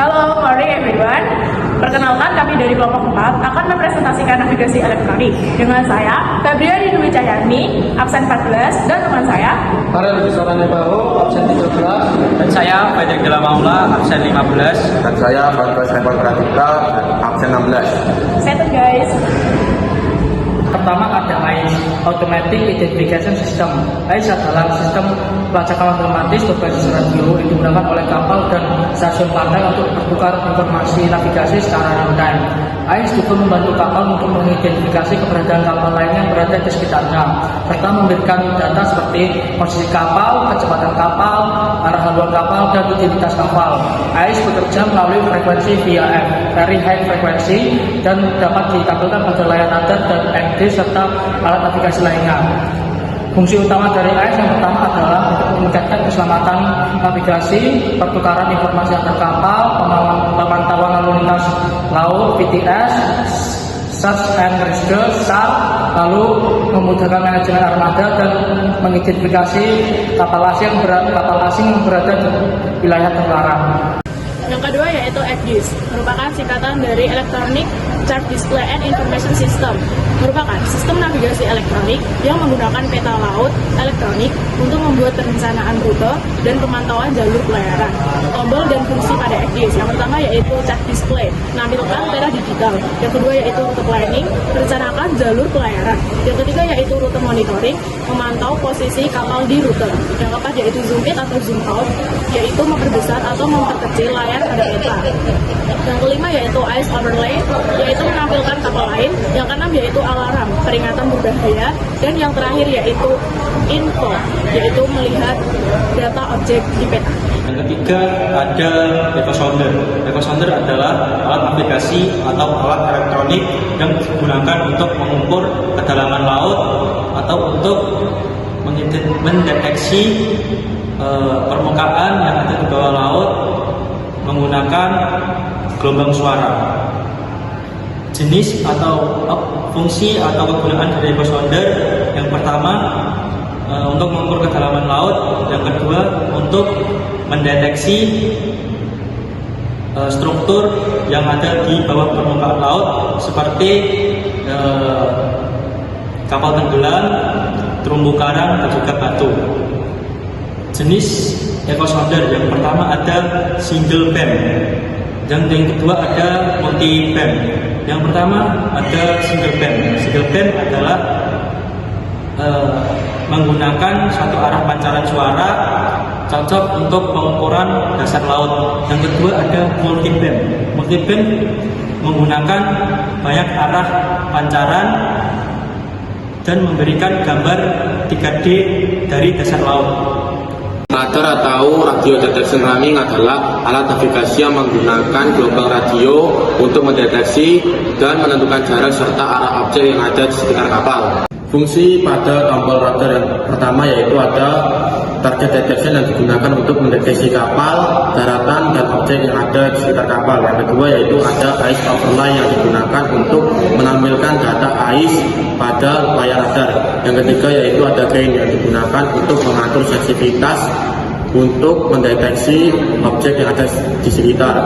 Halo, morning everyone. Perkenalkan, kami dari kelompok 4 akan mempresentasikan navigasi elektronik. Dengan saya, Febriani Dwi Cahyani, absen 14, dan teman saya, Farel Bisarani Bahu, absen 13. Dan saya, Fadil Gela Maula, absen 15. Dan saya Bagas Nepal Pratika, absen 16. Settle guys. Pertama ada AIS, Automatic Identification System. AIS adalah sistem pelacakan otomatis berbasis radio yang digunakan oleh kapal dan stasiun pantai untuk bertukar informasi navigasi secara real time. AIS juga membantu kapal untuk mengidentifikasi keberadaan kapal lain yang berada di sekitarnya, serta memberikan data seperti posisi kapal, kecepatan kapal, arah haluan kapal, dan identitas kapal. AIS bekerja melalui frekuensi VHF, Very High Frequency, dan dapat ditampilkan pada layar radar dan MD serta alat navigasi lainnya. Fungsi utama dari AIS yang pertama adalah untuk meningkatkan keselamatan navigasi, pertukaran informasi antar kapal, pemantauan lalu lintas laut (VTS), Search and Rescue (SAR), lalu memudahkan manajemen armada dan mengidentifikasi kapal asing yang berada di wilayah terlarang. Yang kedua yaitu ECDIS, merupakan singkatan dari Electronic Chart Display and Information System, merupakan sistem navigasi elektronik yang menggunakan peta laut elektronik untuk membuat perencanaan rute dan pemantauan jalur pelayaran. Tombol dan fungsi pada ECDIS, yang pertama yaitu Chart Display, menampilkan peta digital. Yang kedua yaitu Rute Planning, merencanakan jalur pelayaran. Yang ketiga yaitu Rute Monitoring, memantau posisi kapal di rute. Yang keempat yaitu Zoom In atau Zoom Out, yaitu memperbesar atau memperkecil layar pada peta. Yang kelima yaitu Ice Overlay, yaitu menampilkan kapal lain. Yang keenam yaitu alarm, peringatan berbahaya. Dan yang terakhir yaitu Info, yaitu melihat data objek di peta. Yang ketiga ada Eco Sounder. Eco Sounder adalah alat navigasi atau alat elektronik yang digunakan untuk mengukur kedalaman laut atau untuk mendeteksi permukaan yang ada di bawah laut menggunakan gelombang suara. Jenis atau fungsi atau kegunaan dari Eco Sounder yang pertama untuk mengukur kedalaman laut, yang kedua untuk mendeteksi struktur yang ada di bawah permukaan laut seperti kapal tenggelam, terumbu karang, dan juga batu. Jenis Eco Sounder yang pertama ada single band, yang kedua ada multi band. Yang pertama ada single band. Single band adalah menggunakan satu arah pancaran suara, cocok untuk pengukuran dasar laut. Yang kedua ada multi band. Multi band menggunakan banyak arah pancaran dan memberikan gambar 3D dari dasar laut. Radar atau radio detection ramming adalah alat navigasi yang menggunakan gelombang radio untuk mendeteksi dan menentukan jarak serta arah objek yang ada di sekitar kapal. Fungsi pada tombol radar yang pertama yaitu ada target detection yang digunakan untuk mendeteksi kapal, daratan, dan objek yang ada di sekitar kapal. Yang kedua yaitu ada ice overlay yang digunakan untuk menampilkan data ice pada layar radar. Yang ketiga yaitu ada gain yang digunakan untuk mengatur sensitivitas untuk mendeteksi objek yang ada di sekitar.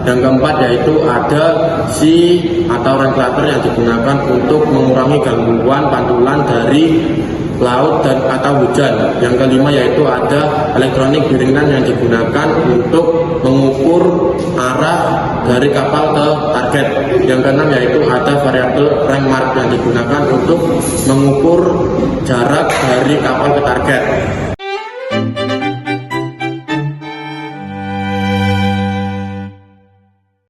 Yang keempat yaitu ada sea atau regulator yang digunakan untuk mengurangi gangguan pantulan dari laut dan atau hujan. Yang kelima yaitu ada elektronik biringan yang digunakan untuk mengukur arah dari kapal ke target. Yang keenam yaitu ada variabel rank mark yang digunakan untuk mengukur jarak dari kapal ke target.